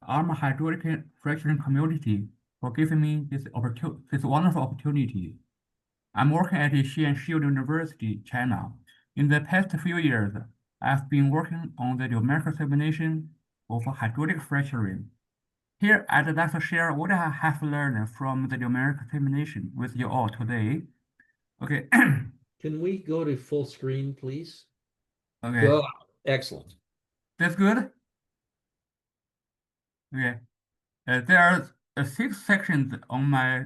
ARMA hydraulic fracturing community for giving me this wonderful opportunity. I'm working at Shield University, China. In the past few years, I've been working on the numerical simulation of hydraulic fracturing. Here, I'd like to share what I have learned from the numerical simulation with you all today. Okay. Can we go to full screen, please? Okay. Oh, excellent. That's good. Okay. There are 6 sections in my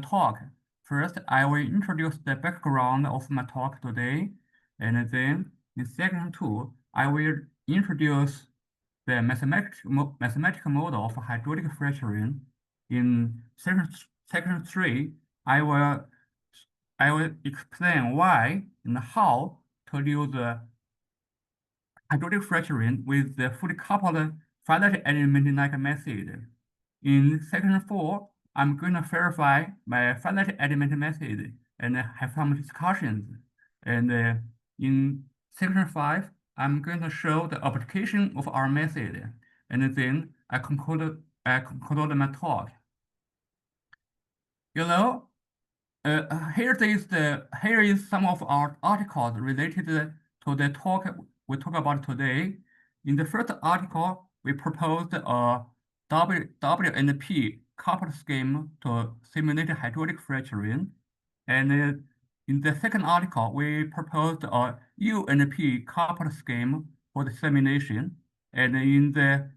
talk. First, I will introduce the background of my talk today, and then in section 2, I will introduce the mathematical model of hydraulic fracturing. In section 3, I will explain why and how to use the hydraulic fracturing with the fully coupled finite element method. In section 4, I'm going to verify my finite element method and have some discussions. And in section 5, I'm going to show the application of our method. And then I conclude my talk. You know, here is some of our articles related to the talk we talk about today. In the first article, we proposed a W&P coupled scheme to simulate hydraulic fracturing, and in the second article, we proposed a U&P coupled scheme for the simulation, and in the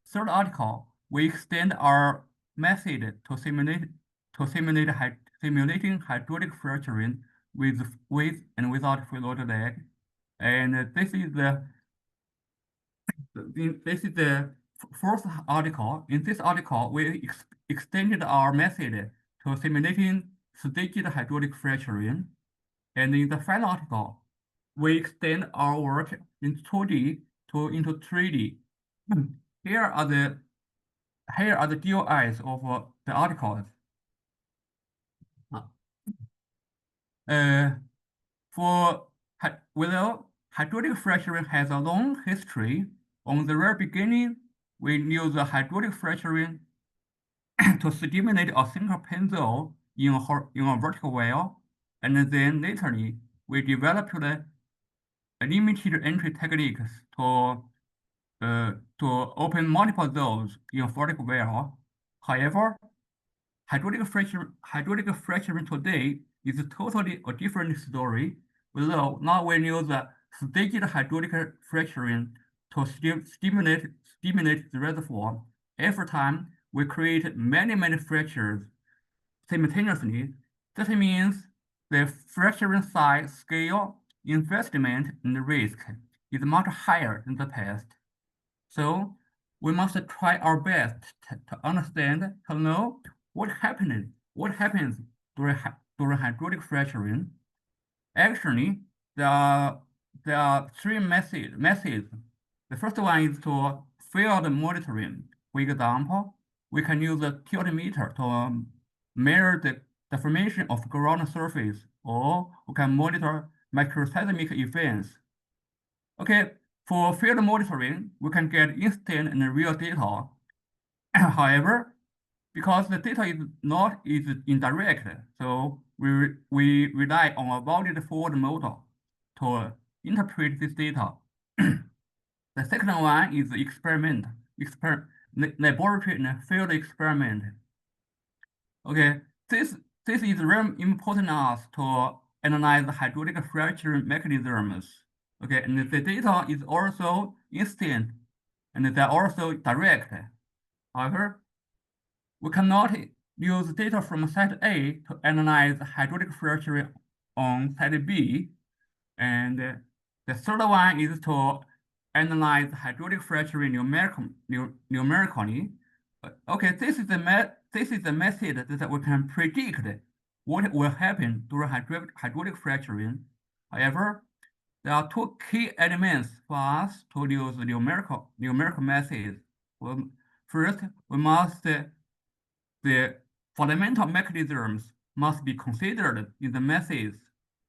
third article, we extend our method to simulating hydraulic fracturing with and without fluid lag. And this is the fourth article. In this article, we extended our method to simulating staged hydraulic fracturing. And in the final article, we extend our work in 2D into 3D. Here are the DOIs of the articles. Hydraulic fracturing has a long history. On the very beginning, we used the hydraulic fracturing to stimulate a single pencil in a vertical well, and then laterly we developed the limited entry techniques to open multiple zones in a vertical well. However, hydraulic fracturing today is totally a different story. Below, now we use the staged hydraulic fracturing to stimulate the reservoir. Every time we create many fractures simultaneously. That means the fracturing size, scale, investment, and risk is much higher than the past. So we must try our best to understand, to know what happens during hydraulic fracturing. Actually, there are 3 methods. The first one is to field monitoring. For example, we can use a tiltmeter to measure the deformation of ground surface, or we can monitor microseismic events. Okay, for field monitoring, we can get instant and real data. However, because the data is indirect, so we rely on a valued forward model to interpret this data. The second one is laboratory and field experiment. Okay, this is very important to us to analyze hydraulic fracture mechanisms. Okay, and the data is also instant and they're also direct. However, we cannot use data from site A to analyze hydraulic fracture on site B. And the third one is to analyze hydraulic fracture numerically. Okay, this is the method that we can predict what will happen during hydraulic fracturing. However, there are 2 key elements for us to use the numerical methods. Well, first, the fundamental mechanisms must be considered in the methods,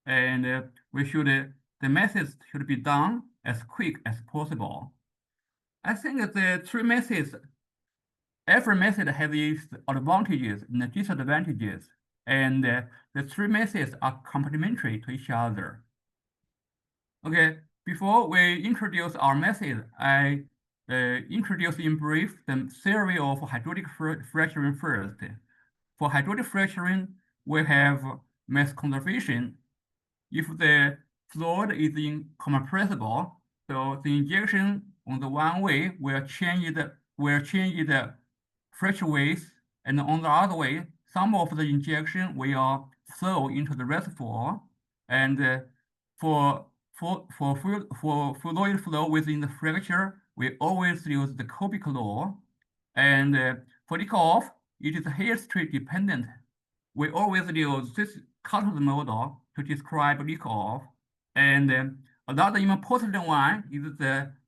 and the methods should be done as quick as possible. I think the three methods, every method has its advantages and disadvantages, and the three methods are complementary to each other. Okay, before we introduce our method, I introduce in brief the theory of hydraulic fracturing first. For hydraulic fracturing, we have mass conservation. If the fluid is incompressible, so the injection on the one way will change the fracture width, and on the other way, some of the injection will flow into the reservoir, and for fluid flow within the fracture, we always use the cubic law, and for leak-off, it is history dependent. We always use this Carter's model to describe leak-off, and another important one is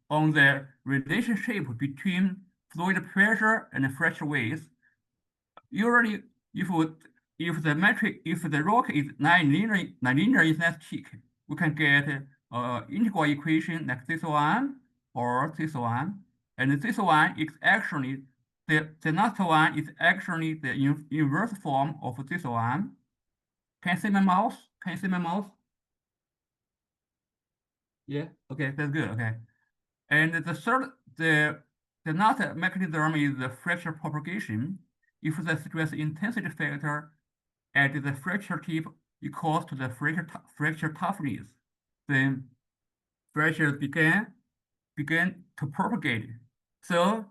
on the relationship between fluid pressure and fracture width. Usually, if the rock is nonlinear elastic, we can get integral equation like this one or this one, and this one is actually the last one is actually the inverse form of this one. Can you see my mouse? Can you see my mouse? Yeah. Okay, that's good. Okay. And the last mechanism is the fracture propagation. If the stress intensity factor at the fracture tip equals to the fracture toughness, then fracture begin to propagate. So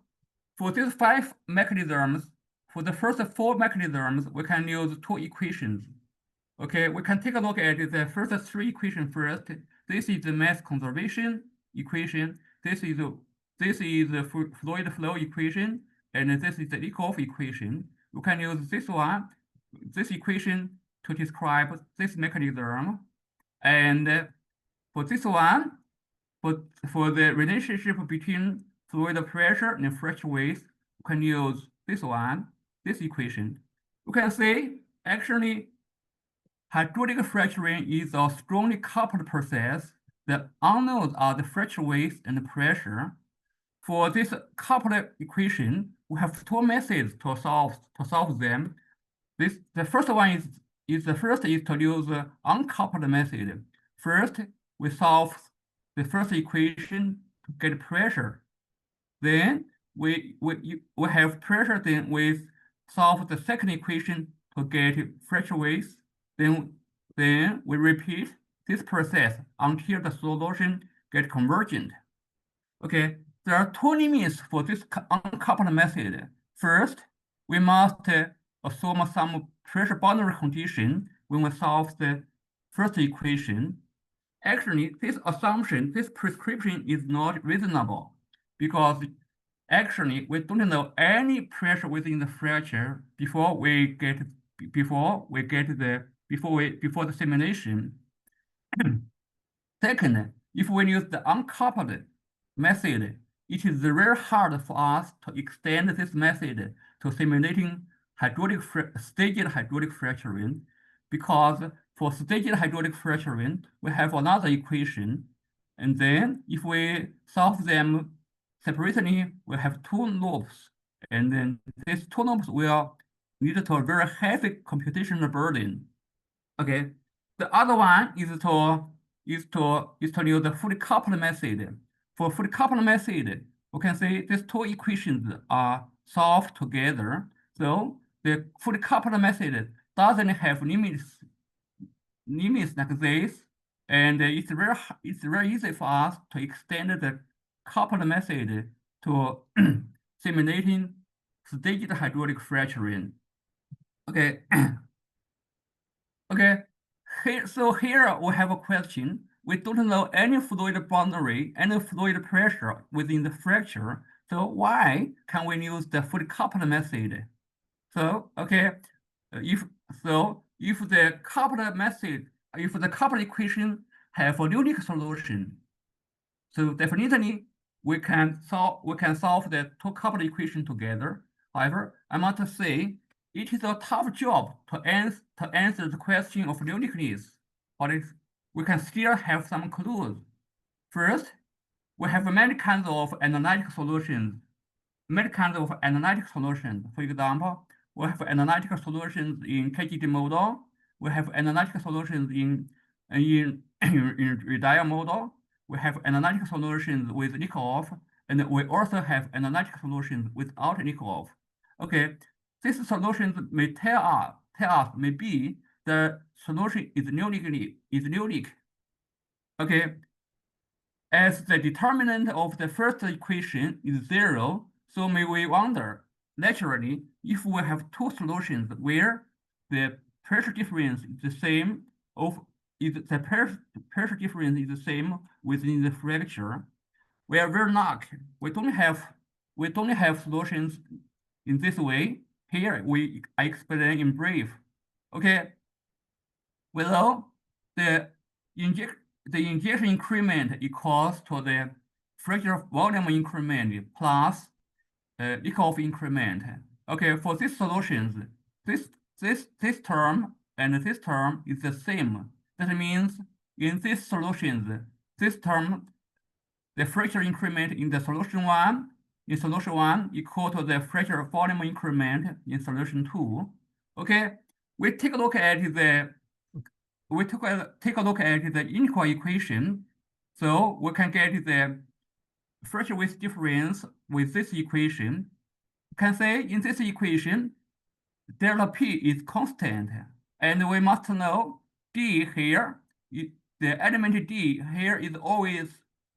for these five mechanisms, for the first four mechanisms, we can use two equations. Okay, we can take a look at the first three equations first. This is the mass conservation equation. This is the fluid flow equation, and this is the leak-off equation. We can use this equation to describe this mechanism. And for this one, for the relationship between fluid pressure and fracture width, we can use this equation. You can see actually hydraulic fracturing is a strongly coupled process. The unknowns are the fracture width and the pressure. For this coupled equation, we have two methods to solve them. The first one is to use the uncoupled method. First, we solve the first equation to get pressure. Then we have pressure. Then we solve the second equation to get fracture width. Then we repeat this process until the solution gets convergent. Okay, there are two limits for this uncoupled method. First, we must assume some pressure boundary condition when we solve the first equation. Actually, this assumption, this prescription is not reasonable because actually we don't know any pressure within the fracture before the simulation. Second, if we use the uncoupled method, it is very hard for us to extend this method to simulating staged hydraulic fracturing, because for staged hydraulic fracturing, we have another equation, and then if we solve them separately, we have two loops, and then these two loops will lead to a very heavy computational burden. Okay, the other one is to use the fully coupled method. For fully coupled method, we can say these two equations are solved together. So the fully coupled method doesn't have limits like this, and it's very easy for us to extend the coupled method to simulating staged hydraulic fracturing. Okay. Okay. Here we have a question. We don't know any fluid boundary, any fluid pressure within the fracture. So why can we use the fully coupled method? So okay, if the coupled equation have a unique solution, so definitely we can solve the two coupled equation together. However, I must say it is a tough job to answer the question of uniqueness, but we can still have some clues. First, we have many kinds of analytical solutions. Many kinds of analytical solutions. For example, we have analytical solutions in KGD model. We have analytical solutions in Redial model. We have analytical solutions with Nikolov, and we also have analytical solutions without Nikolov. Okay, these solutions may tell us maybe the solution is unique. Okay, as the determinant of the first equation is 0, so may we wonder, naturally, if we have two solutions where the pressure difference is the same pressure difference is the same within the fracture, we are very lucky. We don't have solutions in this way. Here I explain in brief. Okay. Below the injection increment equals to the fracture volume increment plus Nikolov increment. Okay, for these solutions, this term and this term is the same. That means in these solutions, this term, the fracture increment in the solution one equal to the fracture volume increment in solution 2. Okay, we take a look at the integral equation. So we can get the fracture width difference with this equation. We can say in this equation, delta P is constant, and we must know D here, the element D here is always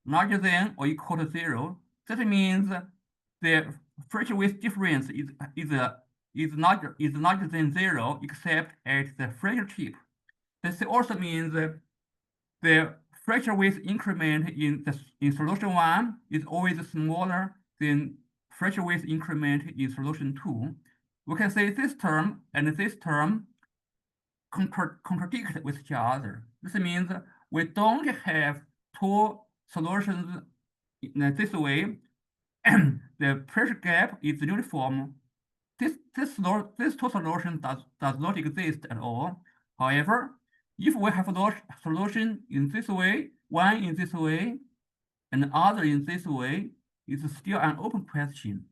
larger than or equal to 0. That means the fracture width difference is larger than 0 except at the fracture tip. This also means the fracture width increment in solution 1 is always smaller than fracture width increment in solution 2. We can say this term and this term contradict with each other. This means we don't have two solutions in this way. The pressure gap is uniform. This two solution does not exist at all. However, if we have a solution in this way, one in this way, and other in this way, it's still an open question.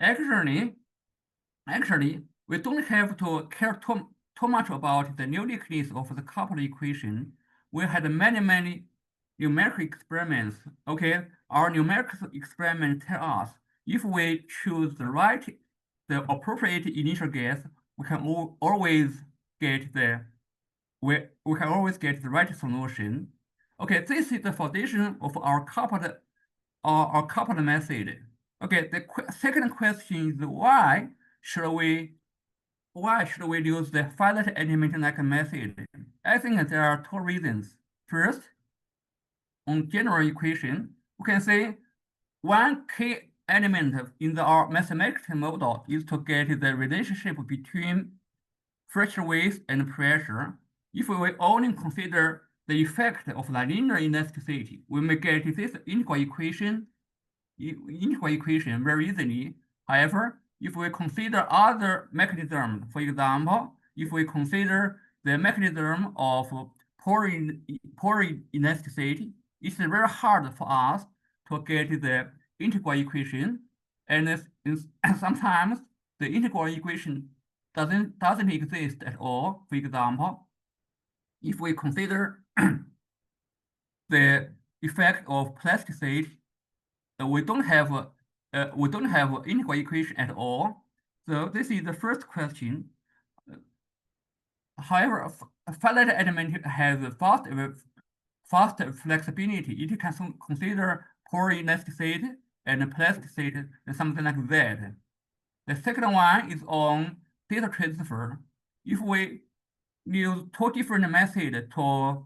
Actually, we don't have to care too much about the uniqueness of the coupled equation. We had many numerical experiments. Okay, our numerical experiments tell us if we choose the appropriate initial guess, we can always get the right solution. Okay, this is the foundation of our coupled method. Okay, the second question is why should we use the finite element-like method? I think there are two reasons. First, on general equation, we can say one key element in our mathematical model is to get the relationship between fracture width and pressure. If we only consider the effect of the linear elasticity, we may get this integral equation very easily. However, if we consider other mechanisms, for example, if we consider the mechanism of polar elasticity, it's very hard for us to get the integral equation, and sometimes the integral equation doesn't exist at all. For example, if we consider the effect of plasticity, we don't have integral equation at all. So this is the first question. However, a finite element has fast flexibility. It can consider polar elasticity and plasticity and something like that. The second one is on data transfer. If we use two different methods to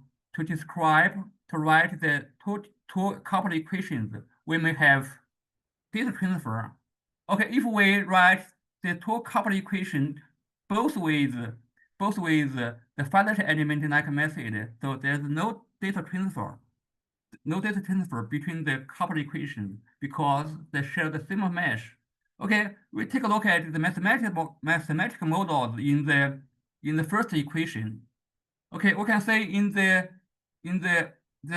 write the two coupled equations, we may have data transfer. Okay, if we write the two coupled equations both with the finite element-like method, so there's no data transfer between the coupled equations because they share the same mesh. Okay, we take a look at the mathematical models in the first equation. Okay, we can say in the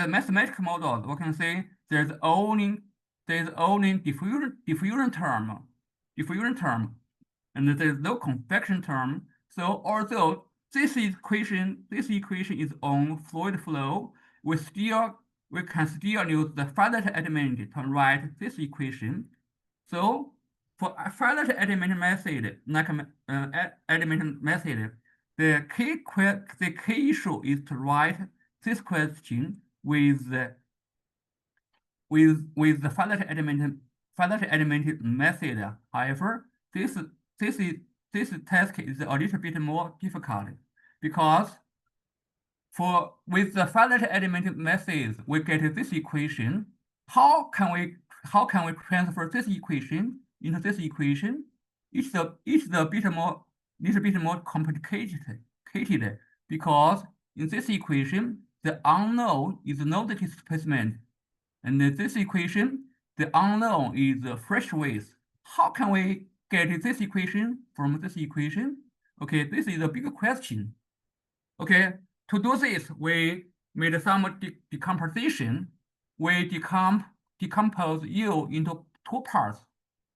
mathematical models, we can say there's only diffusion term, and there's no convection term. So although this equation is on fluid flow, we can still use the finite element to write this equation. So for a finite element method, element method, the key issue is to write this question with the finite element method. However, this task is a little bit more difficult because with the finite element methods, we get this equation. How can we transfer this equation into this equation? It's a little bit more complicated because in this equation, the unknown is node displacement. And this equation, the unknown is the fresh width. How can we get this equation from this equation? Okay, this is a big question. Okay, to do this, we made some decomposition. We decompose U into two parts.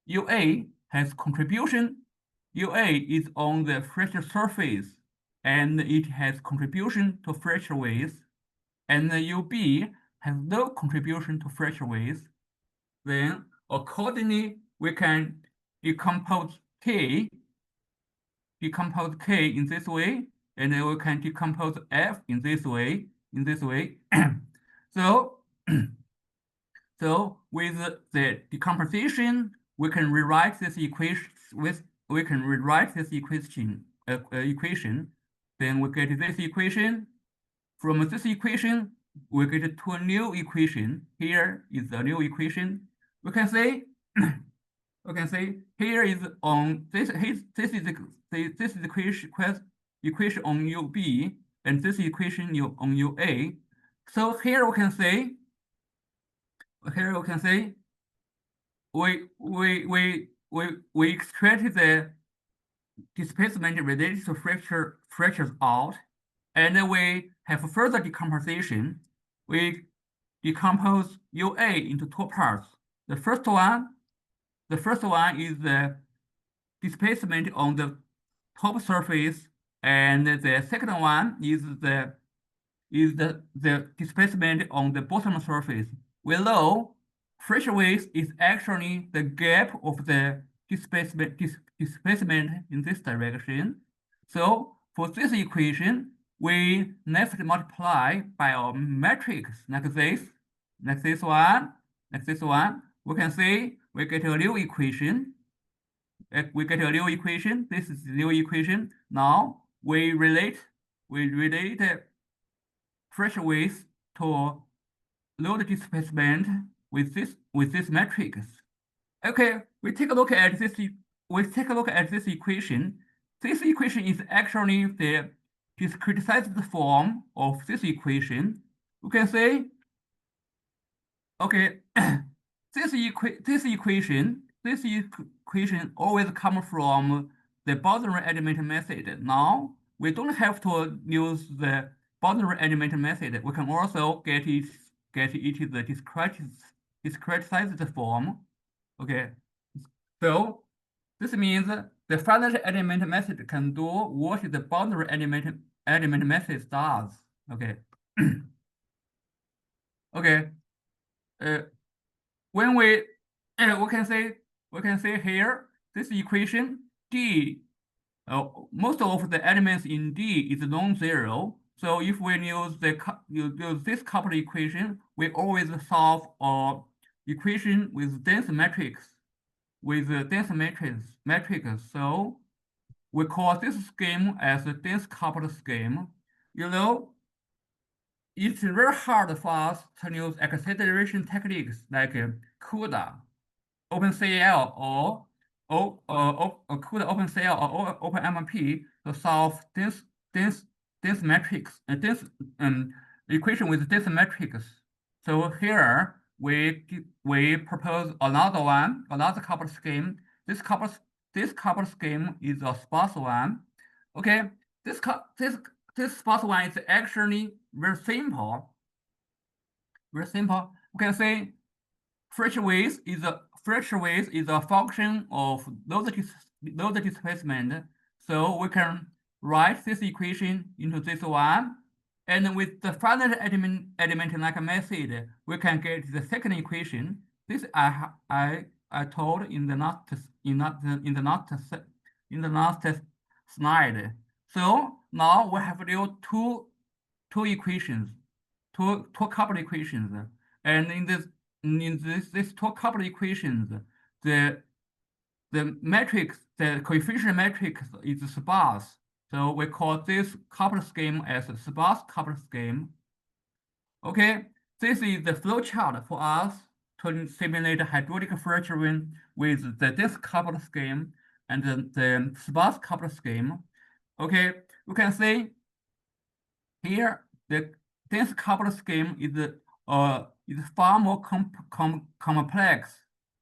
UA has contribution. UA is on the fresh surface, and it has contribution to fresh width. And UB has no contribution to fresh width. Then accordingly, we can decompose K in this way, and then we can decompose F in this way. So with the decomposition, we can rewrite this equation equation. Then we get this equation. From this equation, we get to a new equation. Here is the new equation. We can say here is on this is the equation on UB, and this equation on UA. So here we can say we extract the displacement related to fractures out, and then we have further decomposition. We decompose UA into two parts. The first one is the displacement on the top surface, and the second one is the displacement on the bottom surface. We know fresh width is actually the gap of the displacement in this direction. So for this equation, we next multiply by a matrix like this one. We can say we get a new equation. This is the new equation. Now we relate fresh width to load displacement with this matrix. Okay, we take a look at this equation. This equation is actually the discretized form of this equation. We can say, okay, this equation always comes from the boundary element method. Now we don't have to use the boundary element method. We can also get it the discretized form. Okay, so this means the finite element method can do what the boundary element method does. Okay. Okay. When we can say here this equation D. Most of the elements in D is non-zero. So if we use this coupled equation, we always solve a equation with dense matrix. So we call this scheme as a dense coupled scheme. You know, it's very hard for us to use acceleration techniques like CUDA, OpenCL, or CUDA, OpenCL, or OpenMP to solve dense matrix, equation with dense matrix. So here we propose another coupled scheme. This coupled scheme is a sparse one. Okay, this sparse one is actually very simple. We can say fracture width is a function of load displacement. So we can write this equation into this one, and with the finite element-like method, we can get the second equation. This I told in the last slide. So now we have two equations, two coupled equations, and in these two coupled equations, the coefficient matrix is sparse. So we call this coupled scheme as a sparse coupled scheme. Okay, this is the flow chart for us to simulate hydraulic fracturing with this coupled scheme and the sparse coupled scheme. Okay, you can see here this coupled scheme is far more complex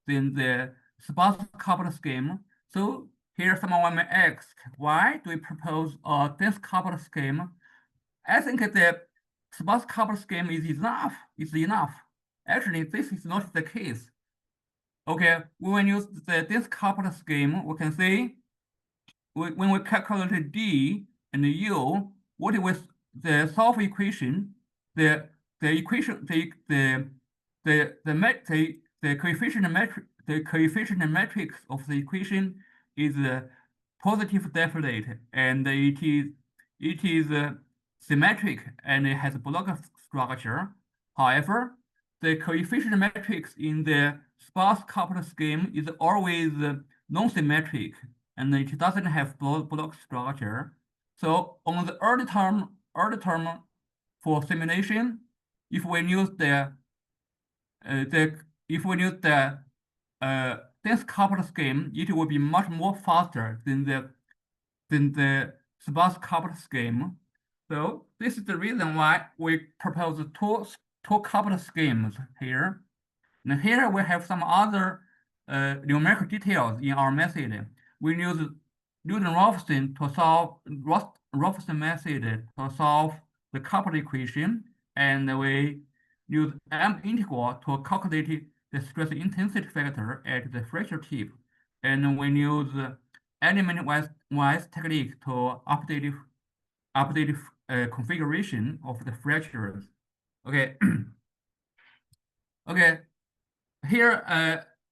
than the sparse coupled scheme. So here someone may ask, why do we propose this coupled scheme? I think the sparse coupled scheme is enough. Actually, this is not the case. Okay, when we use this coupled scheme, we can see when we calculate D and U, what was the solve equation? The equation the coefficient matrix of the equation is positive definite, and it is symmetric and it has a block structure. However, the coefficient matrix in the sparse coupled scheme is always non-symmetric, and it doesn't have block structure. So on the early term for simulation, if we use this coupled scheme, it will be much more faster than the sparse coupled scheme. So this is the reason why we propose two coupled schemes here. And here we have some other numerical details in our method. We use Newton-Raphson to solve Raphson method to solve the coupled equation, and we use M integral to calculate the stress intensity factor at the fracture tip, and we use element-wise technique to update configuration of the fractures. Okay. Okay. Here,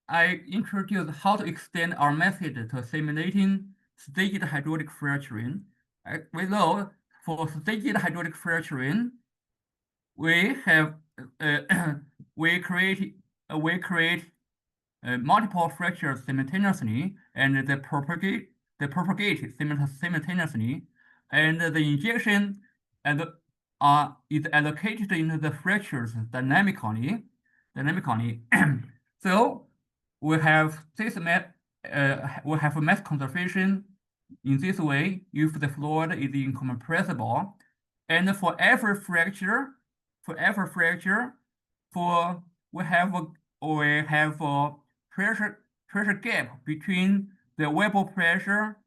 I introduce how to extend our method to simulating staged hydraulic fracturing. We know for staged hydraulic fracturing, we have we create multiple fractures simultaneously, and they propagate simultaneously, and the injection is allocated into the fractures dynamically. So we have mass conservation in this way if the fluid is incompressible, and for every fracture, we have a pressure gap between the Weber pressure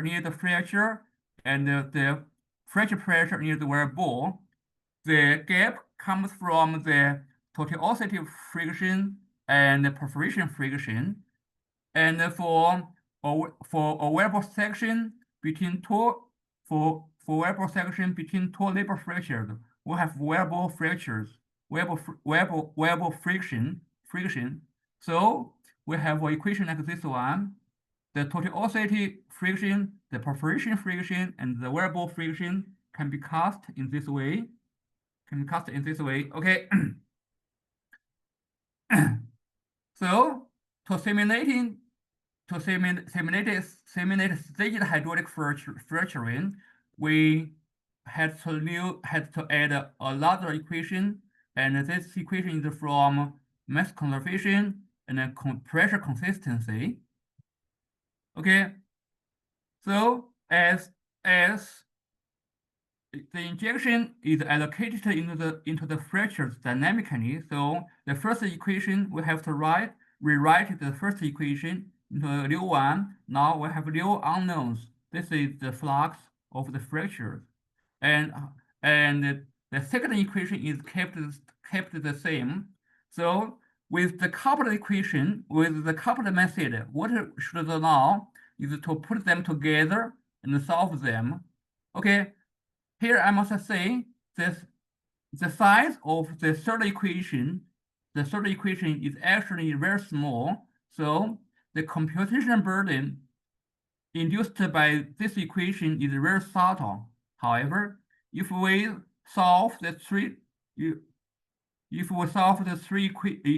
near the fracture and the fracture pressure near the wear ball. The gap comes from the tortuosity friction and the perforation friction. And for a Weber section between two Weber section between two labor fractures, we have Weber fractures, Weber friction. So we have an equation like this one. The tortuosity friction, the perforation friction, and the Weber friction can be cast in this way. Okay. So to simulate staged hydraulic fracturing, we had to add another equation, and this equation is from mass conservation and pressure consistency. Okay. So as the injection is allocated into the fractures dynamically, so the first equation we have to rewrite the first equation into a new one. Now we have new unknowns. This is the flux of the fractures, and the second equation is kept the same. So with the coupled equation, with the coupled method, what should do now is to put them together and solve them. Okay, here I must say this the size of the third equation is actually very small. So the computation burden induced by this equation is very subtle. However, if we solve the three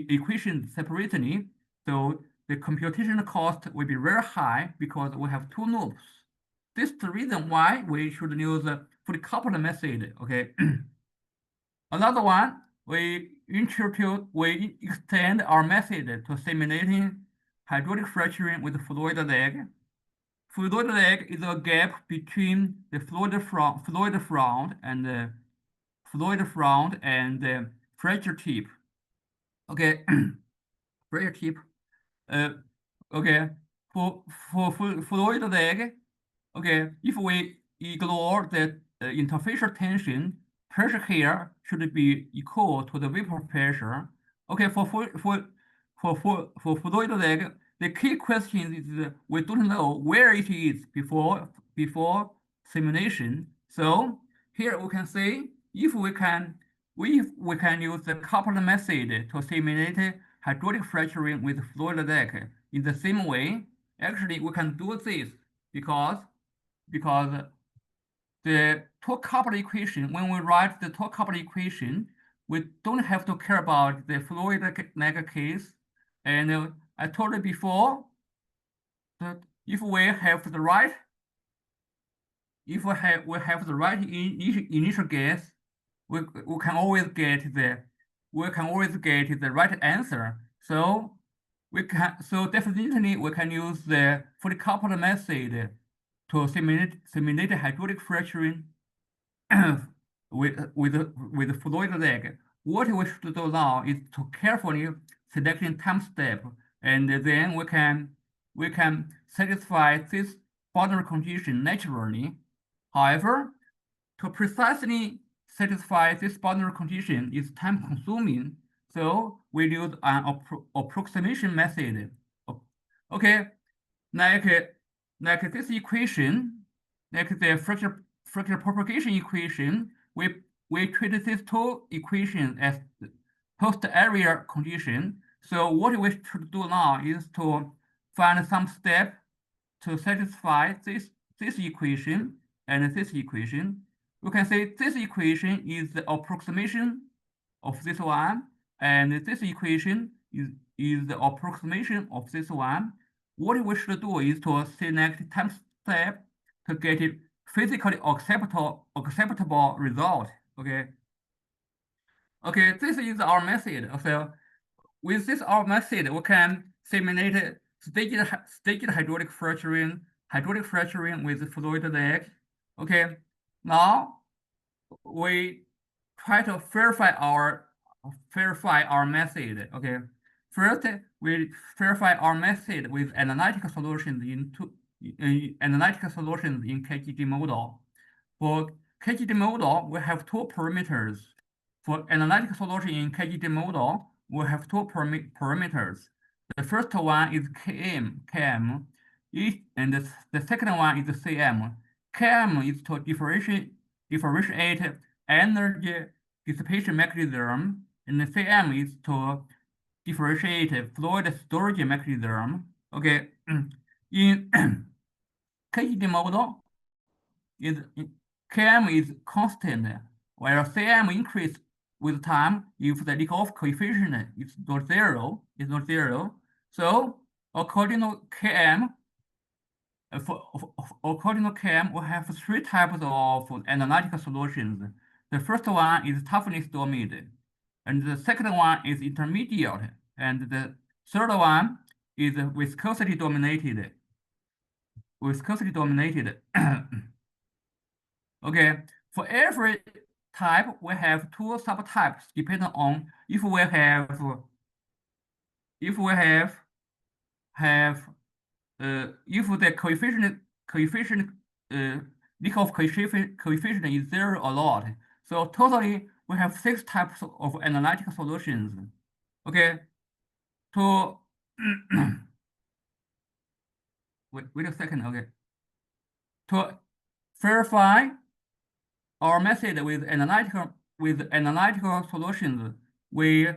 equations separately, so the computation cost will be very high because we have two loops. This is the reason why we should use the fully coupled method. Okay. Another one, we extend our method to simulating hydraulic fracturing with fluid lag. Fluid lag is a gap between the fluid front and the fracture tip. Okay, fracture tip. Okay, for fluid lag, okay, if we ignore the interfacial tension, pressure here should be equal to the vapor pressure. Okay, for fluid lag, the key question is we don't know where it is before simulation. So here we can say if we can use the coupled method to simulate hydraulic fracturing with fluid lag in the same way. Actually, we can do this because the torque coupled equation, when we write the torque coupled equation, we don't have to care about the fluid lag case. And I told you before that if we have the right initial guess, we can always get the right answer. So definitely we can use the fully coupled method to simulate hydraulic fracturing with fluid lag. What we should do now is to carefully select time step, and then we can satisfy this boundary condition naturally. However, to precisely satisfy this boundary condition is time consuming, so we use an approximation method. Okay, like this equation, like the fracture propagation equation, we treat these two equations as post area condition. So what we should do now is to find some step to satisfy this equation and this equation. We can say this equation is the approximation of this one, and this equation is the approximation of this one. What we should do is to select time step to get a physically acceptable result. Okay. Okay, this is our method. So with this our method, we can simulate staged hydraulic fracturing with fluid lag. Okay, now we try to verify our method. Okay, first we verify our method with analytical solutions in KGD model. For KGD model, we have two parameters. For analytical solution in KGD model, we have two parameters. The first one is Km, and the second one is Cm. Km is to differentiate energy dissipation mechanism, and the Cm is to differentiate fluid storage mechanism. Okay, in KGD model, Km is constant, while Cm increase with time if the leak-off coefficient is not zero. So according to Km, we have three types of analytical solutions. The first one is toughness dominated, and the second one is intermediate, and the third one is viscosity dominated. Okay, for every type, we have two subtypes depending on if we have if the coefficient leak-off coefficient is zero or not. So totally we have 6 types of analytical solutions. Okay, to wait a second. Okay, to verify our method with analytical solutions, we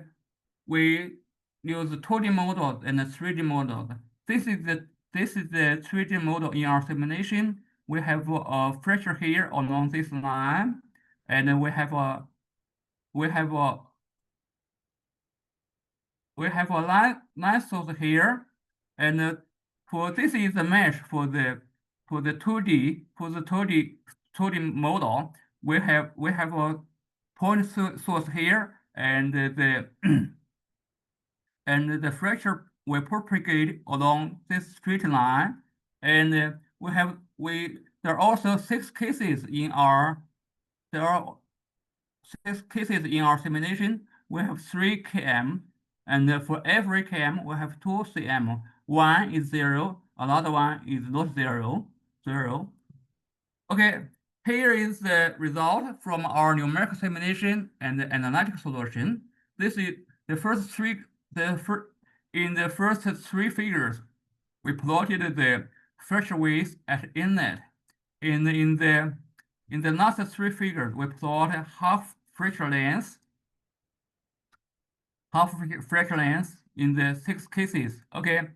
use 2D models and 3D models. This is the 3D model in our simulation. We have a fracture here along this line, and we have a line source here, and for this is the mesh for the 2D model. We have a point source here, and the and the fracture will propagate along this straight line. And there are also 6 cases in our simulation. We have 3 km, and for every km we have 2 cm. One is 0, another one is not 0. Okay, here is the result from our numerical simulation and the analytical solution. This is the first three. In the first 3 figures, we plotted the fracture width at inlet. In the last 3 figures, we plot half fracture length in the 6 cases. Okay.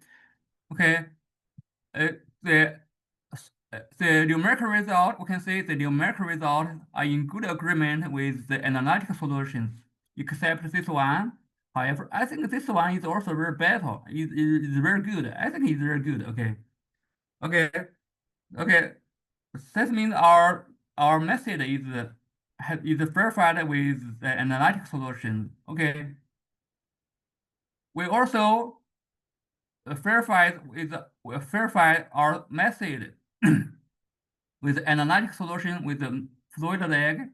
The numerical result, we can say the numerical results are in good agreement with the analytical solutions, except this one. However, I think this one is also very better. It's very good. I think it's very good. Okay. That means our method is verified with the analytic solution. Okay. We also verify our method with analytic solution with the fluid lag.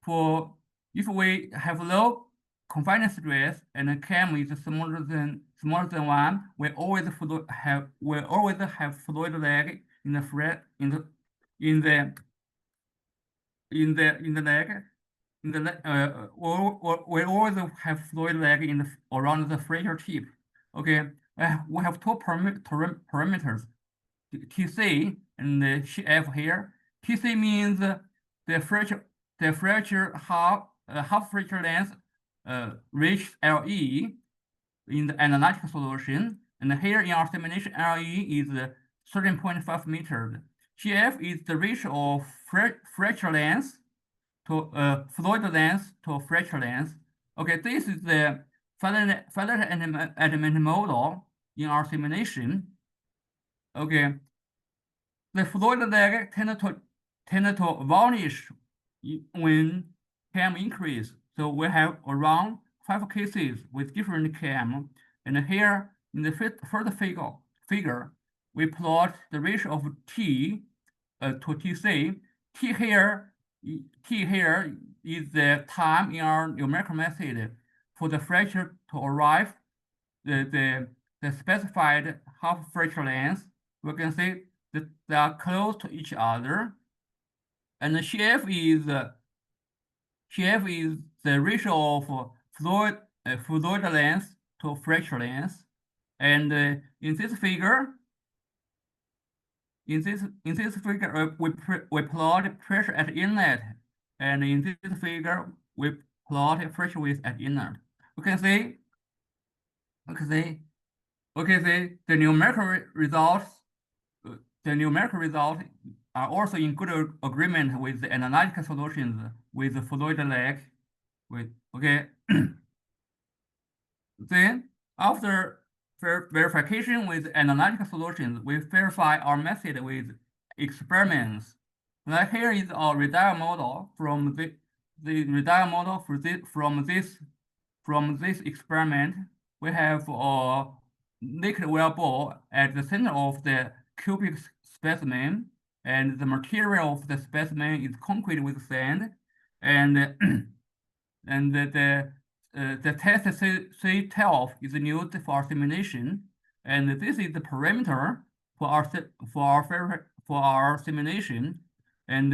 For if we have low confinement stress and km is smaller than 1, we always have fluid lag in the lag we always have fluid lag around the fracture tip. Okay, we have 2 parameters, TC and the CF here. TC means the fracture half fracture length reaches LE in the analytical solution, and here in our simulation LE is 13.5 meters. CF is the ratio of fracture length to fluid length to fracture length. Okay, this is the finite element model in our simulation. Okay, the fluid lag tend to vanish when km increase. So we have around 5 cases with different km, and here in the first figure, we plot the ratio of T to TC. T here is the time in our numerical method for the fracture to arrive the specified half fracture length. We can see that they are close to each other, and CF is the ratio of fluid length to fracture length. And in this figure, we plot pressure at inlet, and in this figure we plot pressure width at inlet. We can see the numerical results. The numerical results are also in good agreement with the analytical solutions with the fluid lag. Then after verification with analytical solutions, we verify our method with experiments. Now here is our radar model from the radar model from this experiment. We have a liquid well ball at the center of the cubic specimen, and the material of the specimen is concrete with sand, and the test C12 is used for our simulation, and this is the parameter for our simulation, and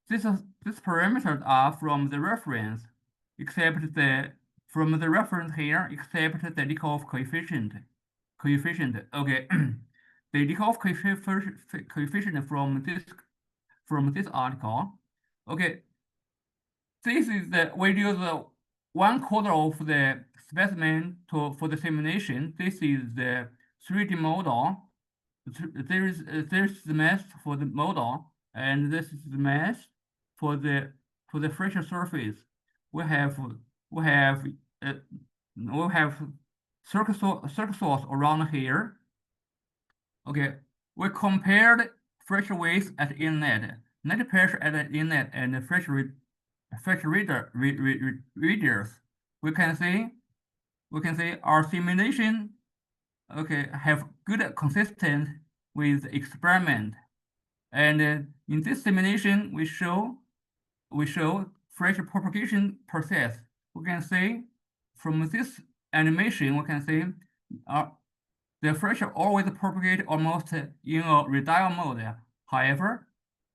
these parameters are from the reference, except the from the reference here, except the Dikov coefficient. Okay, the Dikov coefficient from this article. Okay, this is we use 1/4 of the specimen for the simulation. This is the 3D model. There is the mass for the model, and this is the mass for the fracture surface. We have circle around here. Okay, we compared fracture weights at inlet, net pressure at the inlet, and the fracture radius. We can see our simulation, okay, have good consistent with experiment. And in this simulation, we show fracture propagation process. We can see from this animation, we can see the fracture always propagate almost in a radial mode. However,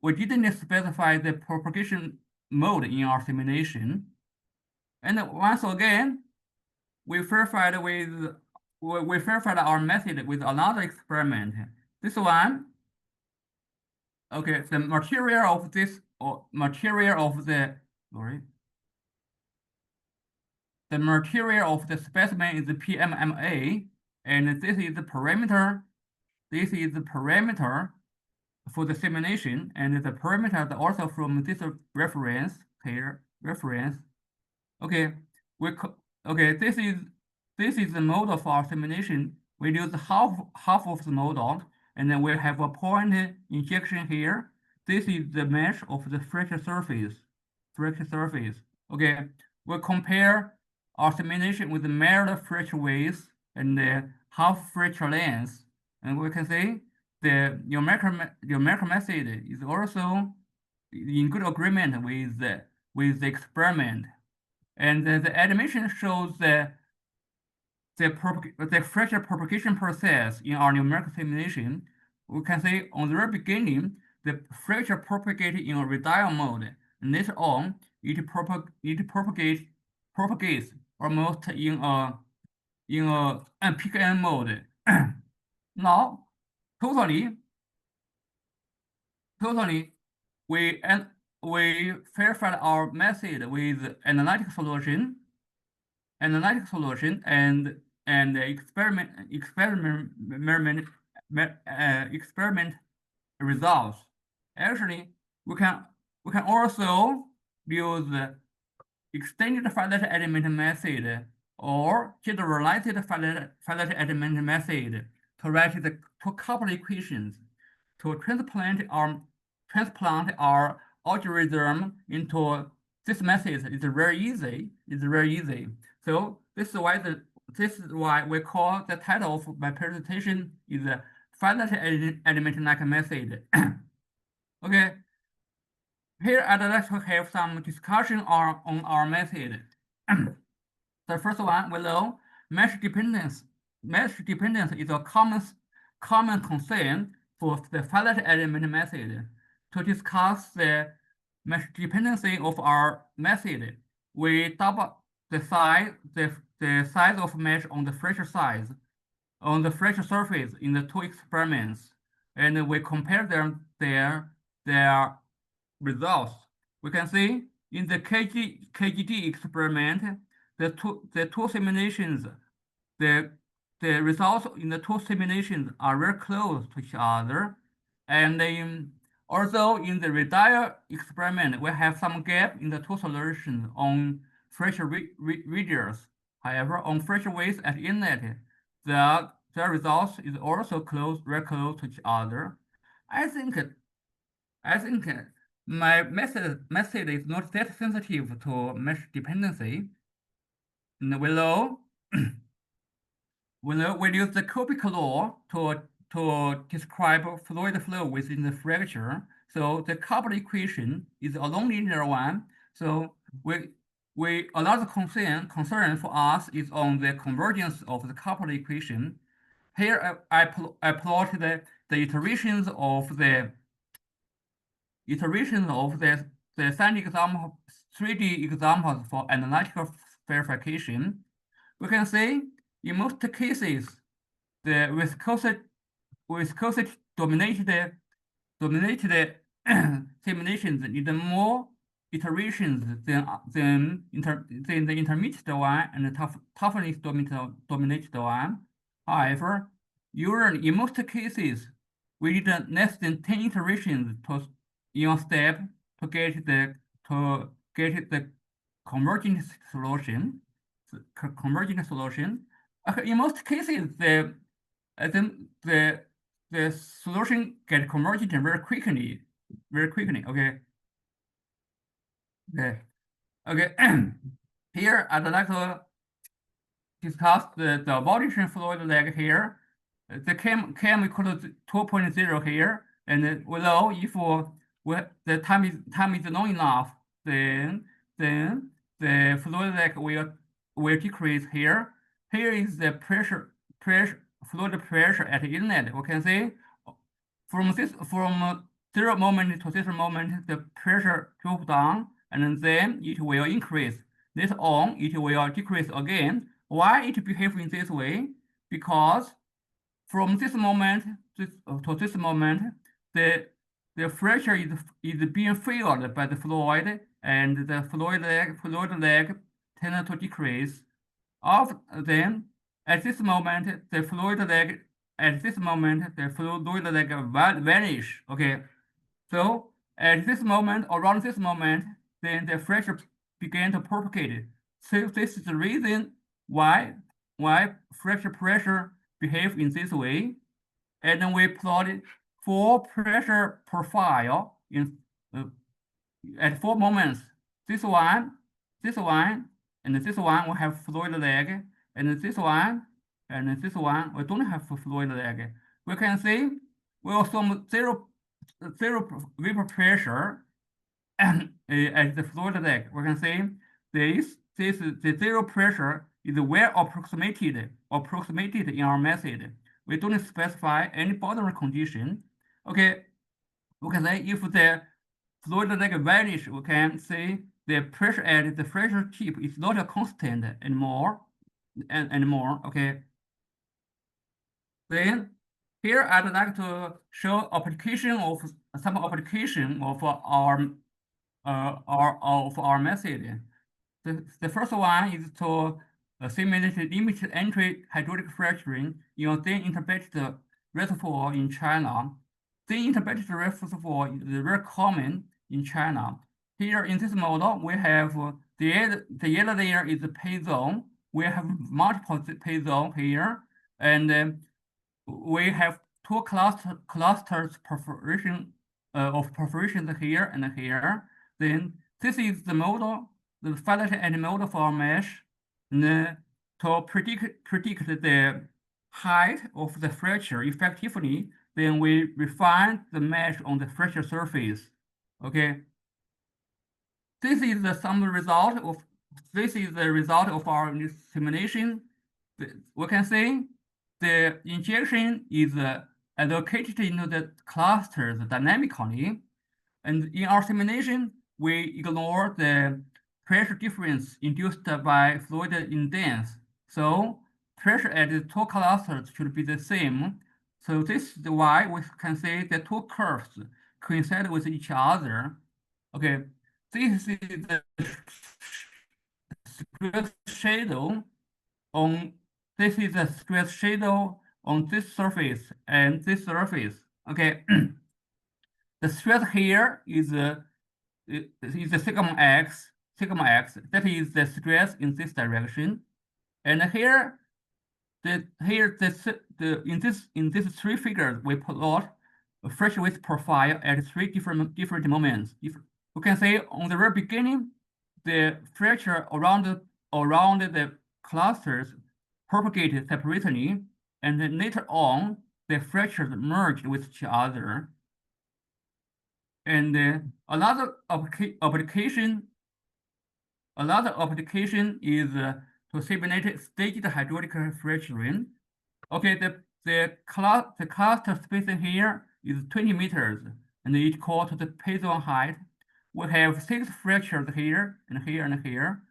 we didn't specify the propagation mode in our simulation. And once again, we verified our method with another experiment. This one, okay, the material of this, or material of the, sorry, the material of the specimen is the PMMA, and this is the parameter. This is the parameter for the simulation, and the parameters also from this reference here. Okay, okay. This is the model for our simulation. We use half of the model, and then we have a point injection here. This is the mesh of the fracture surface. Okay, we compare our simulation with the measured fracture weights and the half fracture length, and we can see the numerical method is also in good agreement with the experiment, and the animation shows the fracture propagation process in our numerical simulation. We can see on the very beginning, the fracture propagated in a radial mode, and later on, it propagates almost in a peak end mode. Now, totally, we verified our method with analytical solution and experiment results. Actually, we can also use the extended finite element method or generalized finite element method to write the two-couple equations to transplant our algorithm into this method. It's very easy. So this is why we call the title of my presentation is a finite element method. Okay. Here I'd like to have some discussion on our method. The first one, we know mesh dependence. Mesh dependence is a common concern for the finite element method. To discuss the mesh dependency of our method, we double the size of mesh on the fracture surface in the two experiments, and we compare their results. We can see in the KGD experiment, the two simulations, the results in the two simulations are very close to each other, and also in the radial experiment, we have some gap in the two solutions on fracture radius. However, on fracture weights at inlet, the results is also very close to each other. I think my method is not that sensitive to mesh dependency. And we use the cubic law to describe fluid flow within the fracture. So the coupled equation is a non-linear one. So another concern for us is on the convergence of the coupled equation. Here I plot the iterations of the 3D examples for analytical verification. We can say in most cases, the viscosity dominated simulations need more iterations than the intermediate one and the toughness dominated one. However, usually in most cases, we need less than 10 iterations in a step to get the convergent solution. Okay, in most cases, the solution get convergent very quickly. Okay. Okay. Here I'd like to discuss the evolution fluid lag here. The km equal to 2.0 here, and we know if the time is long enough, then the fluid lag will decrease here. Here is the fluid pressure at the inlet. We can see from 0 moment to this moment, the pressure drops down, and then it will increase. Later on, it will decrease again. Why it behaves in this way? Because from this moment to this moment, the pressure is being filled by the fluid, and the fluid lag tends to decrease. Then at this moment, the fluid lag vanish. Okay, so at this moment, around this moment, then the pressure began to propagate. So this is the reason why pressure behave in this way, and then we plotted 4 pressure profile in at 4 moments. This one, and this one will have fluid lag, and this one, and this one we don't have fluid lag. We can see we assume zero vapor pressure at the fluid lag. We can see the zero pressure is well approximated in our method. We don't specify any boundary condition. Okay, we can say if the fluid lag vanish, we can say the pressure at the pressure tip is not a constant anymore. Okay. Then here I'd like to show some application of our method. The first one is to simulate limited entry hydraulic fracturing in a thin interbatched reservoir in China. Thin interbatched reservoir is very common in China. Here in this model, we have the yellow layer is the pay zone. We have multiple pay zone here, and we have 2 clusters perforation of perforations here and here. Then this is the model, the finite and model for our mesh, and to predict the height of the fracture effectively. Then we refine the mesh on the fracture surface. Okay. This is the result of our simulation. We can see the injection is allocated into the clusters dynamically, and in our simulation, we ignore the pressure difference induced by fluid indents. So pressure at the 2 clusters should be the same. So this is why we can say the 2 curves coincide with each other. Okay, this is the stress shadow on this surface and this surface. Okay, the stress here is the sigma x. That is the stress in this direction, and here in these 3 figures we plot a fracture width profile at 3 different moments. If we can say on the very beginning, the fracture around the clusters propagated separately, and then later on the fractures merged with each other. And another application is to simulate staged hydraulic fracturing. Okay, the cluster spacing here is 20 meters, and it's equal to the pay zone height. We have 6 fractures here and here and here.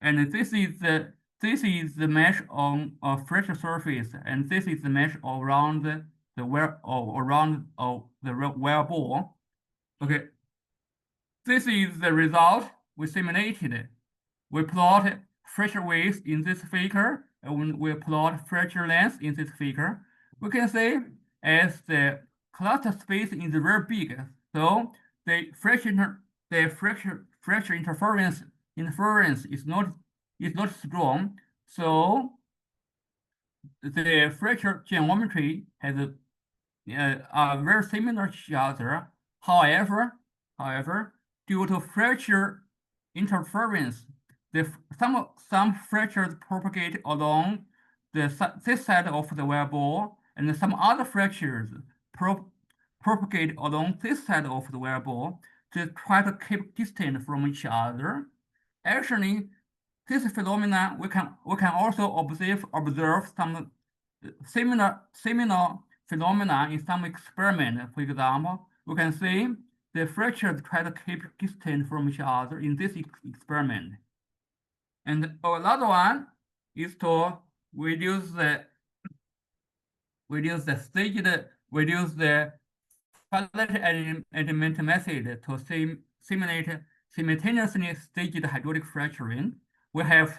and this is the mesh on a fracture surface, and this is the mesh around the wear or around the wear ball. Okay, this is the result we simulated. We plot fracture width in this figure, and we plot fracture length in this figure. We can see as the cluster space is very big, so the fracture interference is not strong. So the fracture geometry has are very similar to each other. However, due to fracture interference, some fractures propagate along this side of the wire ball, and some other fractures propagate along this side of the wire ball to try to keep distant from each other. Actually, this phenomenon we can also observe some similar phenomena in some experiment. For example, we can see the fractures try to keep distant from each other in this experiment. And another one is to reduce the finite element method to simulate simultaneously staged hydraulic fracturing. We have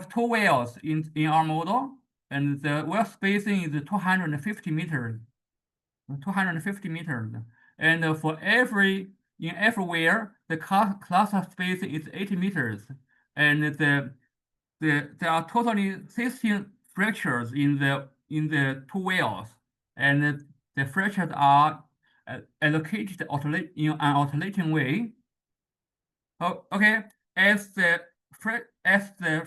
two wells in our model, and the well spacing is 250 meters. 250 meters, and for everywhere the cluster space is 80 meters, and there are totally 16 fractures in the two wells, and the fractures are allocated in an alternating way. Oh, okay. As the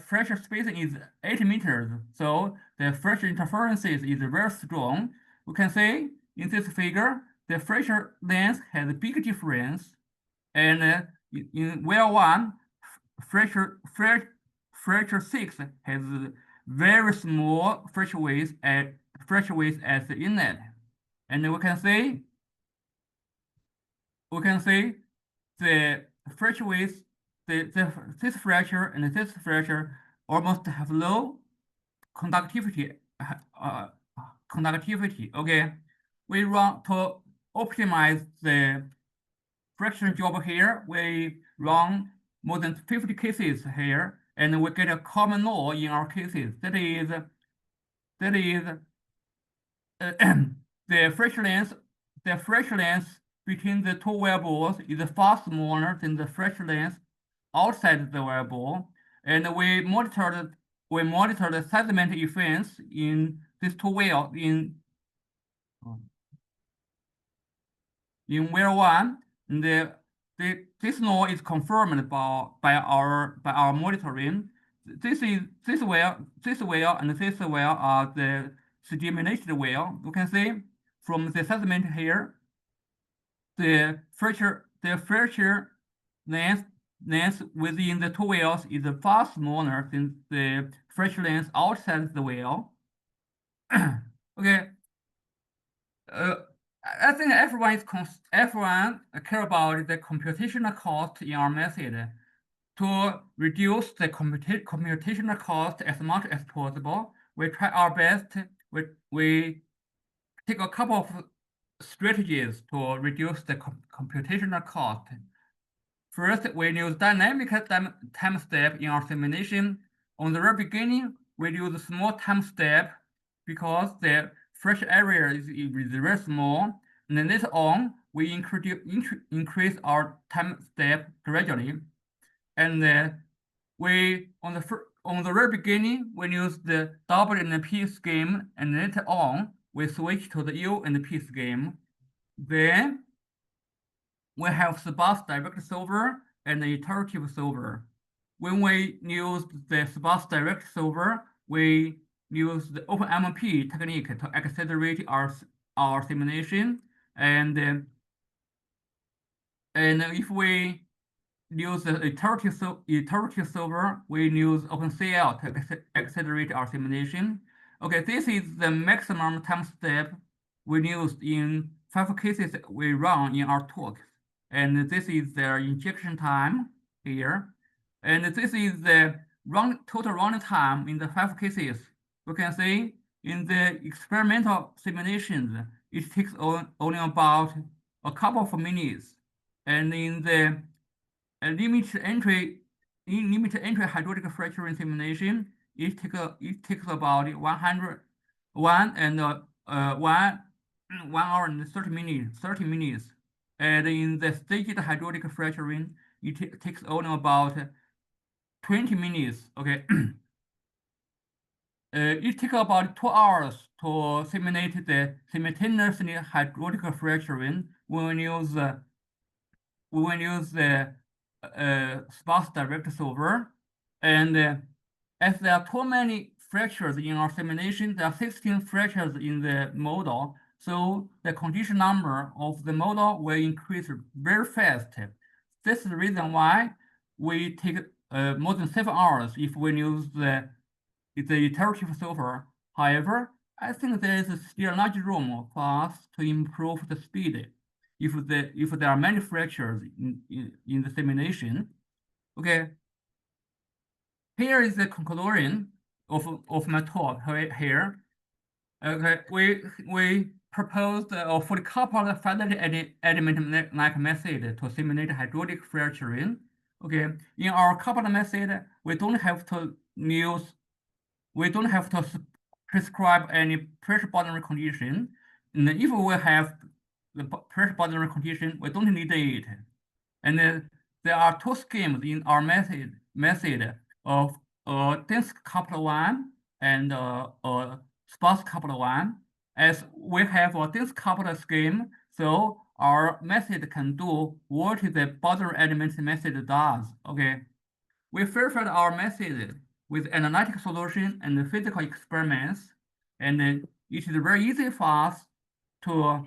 fracture spacing is 80 meters, so the fracture interferences is very strong. We can see in this figure the fracture length has a big difference, and in well 1, fracture 6 has very small fracture width at the inlet, and we can see the fracture width, this fracture and this fracture almost have low conductivity. Okay, we run to optimize the fraction job here. We run more than 50 cases here, and we get a common law in our cases. That is the fracture length between the two wire balls is far smaller than the fracture length outside the wire ball, and we monitor the sediment events in these two wells in wire 1. This law is confirmed by our monitoring. This well and this well are the sedimented well. You can see from the sediment here, the fracture length within the two wells is far smaller than the fracture length outside the well. Okay. I think everyone care about the computational cost in our method. To reduce the computational cost as much as possible, we try our best. We take a couple of strategies to reduce the computational cost. First, we use dynamic time step in our simulation. On the very beginning, we use a small time step because the fracture area is very small. And then later on, we increase our time step gradually. And on the very beginning, we use the W and P scheme, and later on, we switch to the U and P scheme. Then we have sparse direct solver and the iterative solver. When we use the sparse direct solver, we use the OpenMP technique to accelerate our simulation, and if we use the iterative solver, we use OpenCL to accelerate our simulation. Okay, this is the maximum time step we used in 5 cases we run in our talks, and this is the injection time here. And this is the total runtime in the 5 cases. You can see in the experimental simulations, it takes only about a couple of minutes. And in the limited entry hydraulic fracturing simulation, it takes about 1 hour and 30 minutes. And in the staged hydraulic fracturing, it takes only about 20 minutes. Okay. It takes about 2 hours to simulate the simultaneously hydraulic fracturing when we use the sparse direct solver. And as there are too many fractures in our simulation, there are 16 fractures in the model, so the condition number of the model will increase very fast. This is the reason why we take more than 7 hours if we use the iterative solver. However, I think there is still large room for us to improve the speed if there are many fractures in the simulation. Okay. Here is the conclusion of my talk here. Okay, we proposed a fully coupled finite element-like method to simulate hydraulic fracturing. Okay, in our coupled method, we don't have to prescribe any pressure boundary condition. And if we have the pressure boundary condition, we don't need it. And there are 2 schemes in our method of a dense coupled one and a sparse coupled one. As we have a dense coupled scheme, so our method can do what the boundary elements method does. Okay, we verified our method with analytical solution and physical experiments, and it is very easy for us to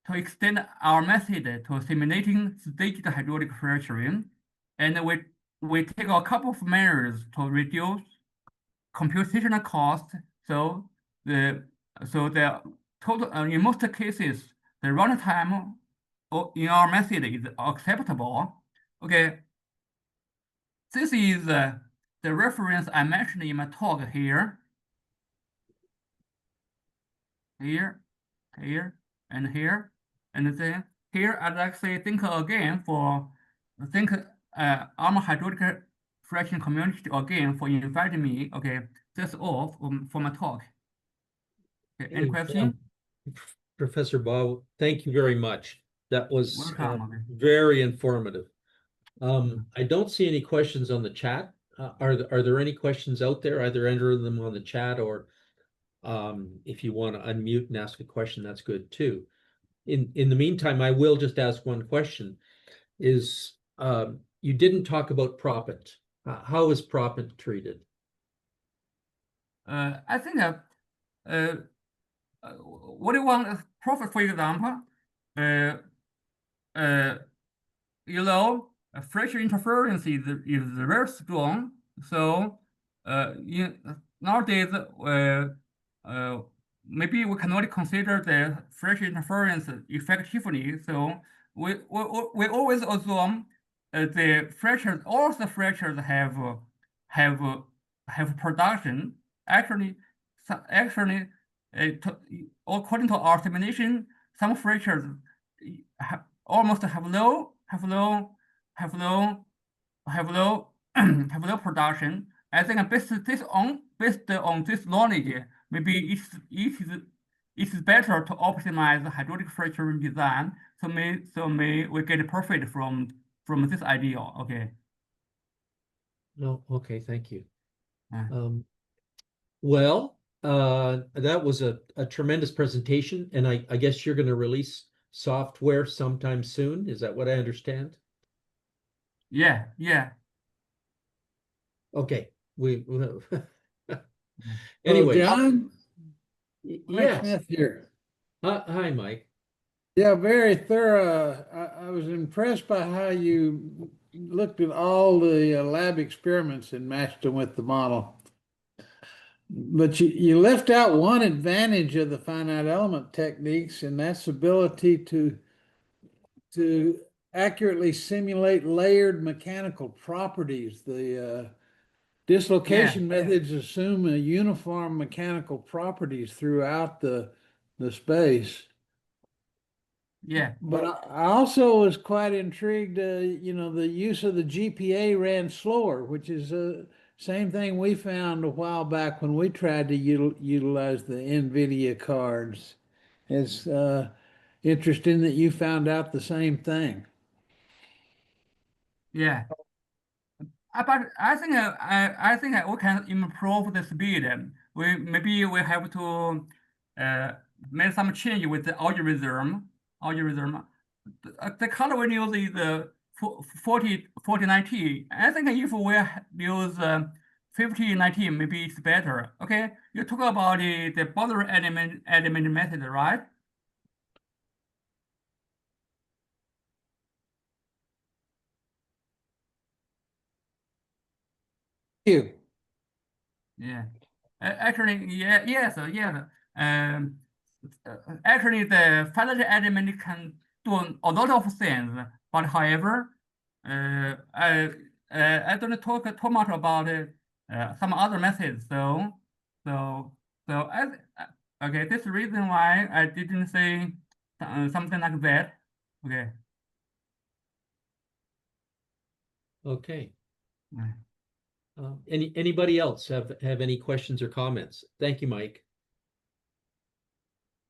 extend our method to simulating staged hydraulic fracturing. And we take a couple of measures to reduce computational cost. So the total in most cases the runtime in our method is acceptable. Okay, this is the reference I mentioned in my talk here, and here. And then here, I'd like to say thank you again ARMA hydraulic fraction community again for inviting me. Okay, that's all for my talk. Okay, any question? Professor Bob, thank you very much. That was Welcome. Okay. very informative. I don't see any questions on the chat. Are there any questions out there? Either enter them on the chat, or if you want to unmute and ask a question, that's good too. In the meantime, I will just ask one question. Is you didn't talk about propagation. How is propagation treated? I think what do you want, Prof, for example, fracture interference is very strong. So nowadays, maybe we cannot consider the fracture interference effectively. So we always assume the fractures, all the fractures have production. Actually, according to our simulation, some fractures almost have low production. I think based on this knowledge, maybe it's better to optimize the hydraulic fracturing design. So may we get profit from this idea. Okay. No, okay, thank you. Well, that was a tremendous presentation, and I guess you're going to release software sometime soon. Is that what I understand? Yeah. Okay. Anyway, Anyway, John, Mike yes. Smith here. Hi, Mike. Yeah, very thorough. I was impressed by how you looked at all the lab experiments and matched them with the model. But you left out one advantage of the finite element techniques, and that's ability to accurately simulate layered mechanical properties. The dislocation methods assume a uniform mechanical properties throughout the space. Yeah. But I also was quite intrigued, you know, the use of the GPA ran slower, which is same thing we found a while back when we tried to utilize the NVIDIA cards. It's interesting that you found out the same thing. Yeah. But I think we can improve the speed. Maybe we have to make some change with the algorithm. The color we use is 4090. I think if we use 5019, maybe it's better. Okay, you talk about the boundary element method, right? You. Yeah. Actually, yes. Actually, the finite element can do a lot of things, but however, I don't talk too much about some other methods. So okay, this is the reason why I didn't say something like that. Okay. Okay. Mm. Anybody else have any questions or comments? Thank you, Mike.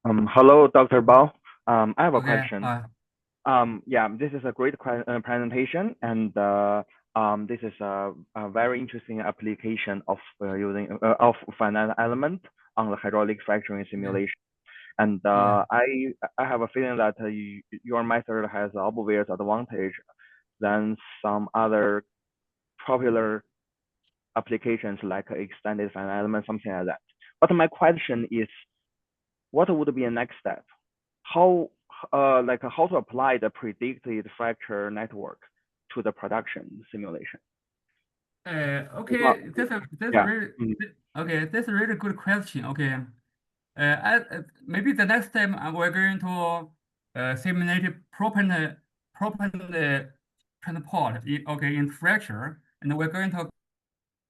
Hello, Dr. Bao. I have a Okay. question. Yeah, this is a great presentation, and this is a very interesting application of using of finite element on the hydraulic fracturing simulation. And I have a feeling that your method has obvious advantage than some other popular applications like extended finite element, something like that. But my question is, what would be a next step? How how to apply the predicted fracture network to the production simulation? Okay, that's Yeah. really okay. That's a really good question. Okay, maybe the next time we're going to simulate propan transport. Okay, in fracture, and we're going to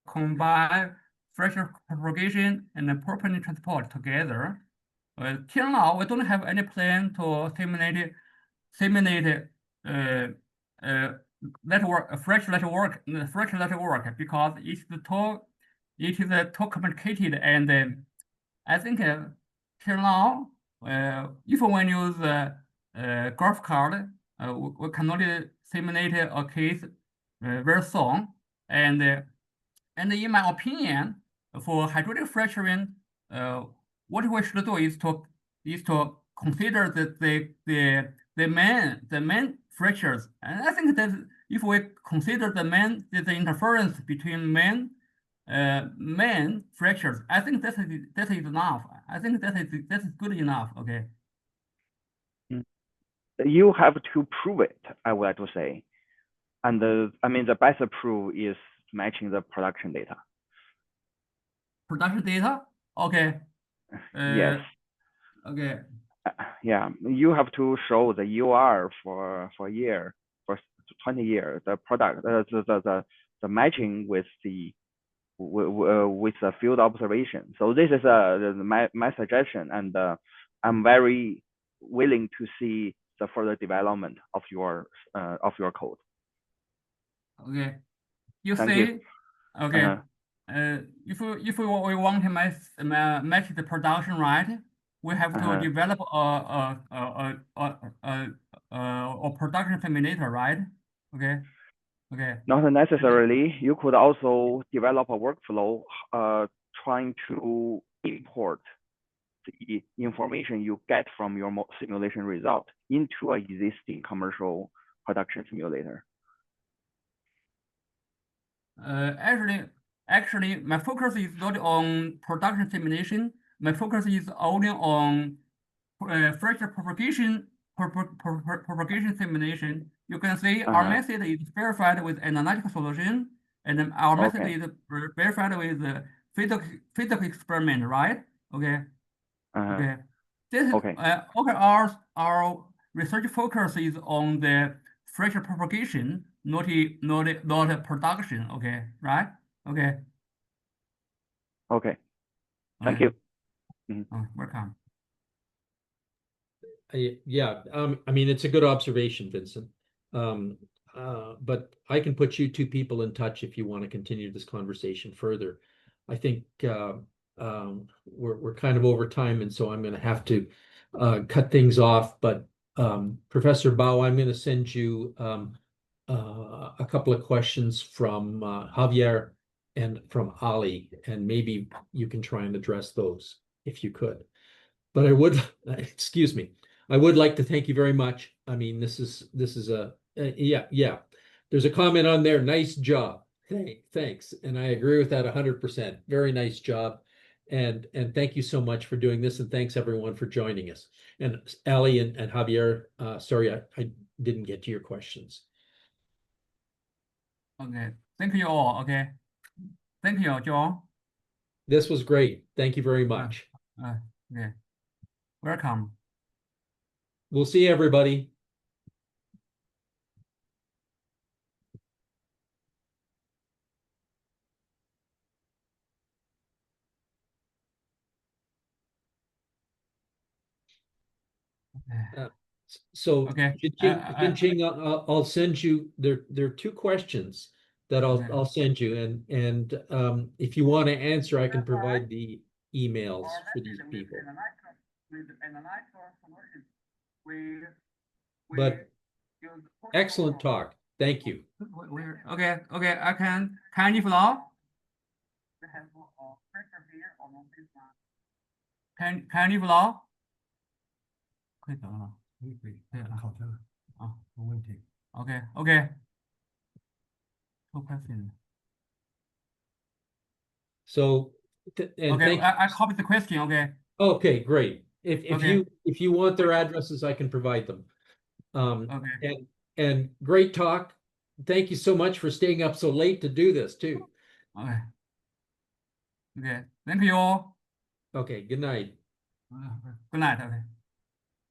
combine fracture propagation and the propan transport together. Till now, we don't have any plan to simulate fracture network because it is too complicated, and I think till now, if we use graph card, we cannot simulate a case very soon, and in my opinion, for hydraulic fracturing, what we should do is to consider the main fractures, and I think that if we consider the interference between main fractures, I think that is enough. I think that is good enough. Okay. You have to prove it, I would like to say. And I mean, the best proof is matching the production data. Production data? Okay. Yes. Okay. Yeah, you have to show the UR for a year, for 20 years, the product, the matching with the field observation. So this is my suggestion, and I'm very willing to see the further development of your code. Okay. You Thank say you. okay. If we want to match the production, right, we have to develop a production simulator, right? Okay. Okay. Not necessarily. You could also develop a workflow trying to import the information you get from your simulation result into an existing commercial production simulator. Actually, my focus is not on production simulation. My focus is only on fracture propagation simulation. You can see our method is verified with an analytical solution, and our method is verified with the physical experiment, right? Okay. Okay. This is our research focus is on the pressure propagation, not production. Okay, right? Okay. Okay. Thank Okay. you. Welcome. Yeah, I mean, it's a good observation, Vincent. But I can put you two people in touch if you want to continue this conversation further. I think we're kind of over time, and so I'm going to have to cut things off. But Professor Bao, I'm going to send you a couple of questions from Javier and from Ali, and maybe you can try and address those if you could. But I would, excuse me, I would like to thank you very much. I mean, this is a yeah. There's a comment on there. Nice job. Thanks, and I agree with that 100%. Very nice job, and thank you so much for doing this, and thanks everyone for joining us. And Ali and Javier, sorry I didn't get to your questions. Okay. Thank you all. Okay. Thank you, John. This was great. Thank you very much. Okay. Welcome. We'll see everybody. So Okay. Jinqing, I'll send you there are two questions that Okay. I'll send you, and if you want to answer, I can provide the emails for these people. But excellent talk. Thank you. Okay. I can you follow? Can you follow? 可以等了，可以，考这个啊，没问题。Okay. No question. So, and Okay, thank I copied the question. Okay. Okay, great. If Okay. you want their addresses, I can provide them. Okay. And great talk. Thank you so much for staying up so late to do this too. Okay. Okay. Thank you all. Okay, good night. Good night. Okay.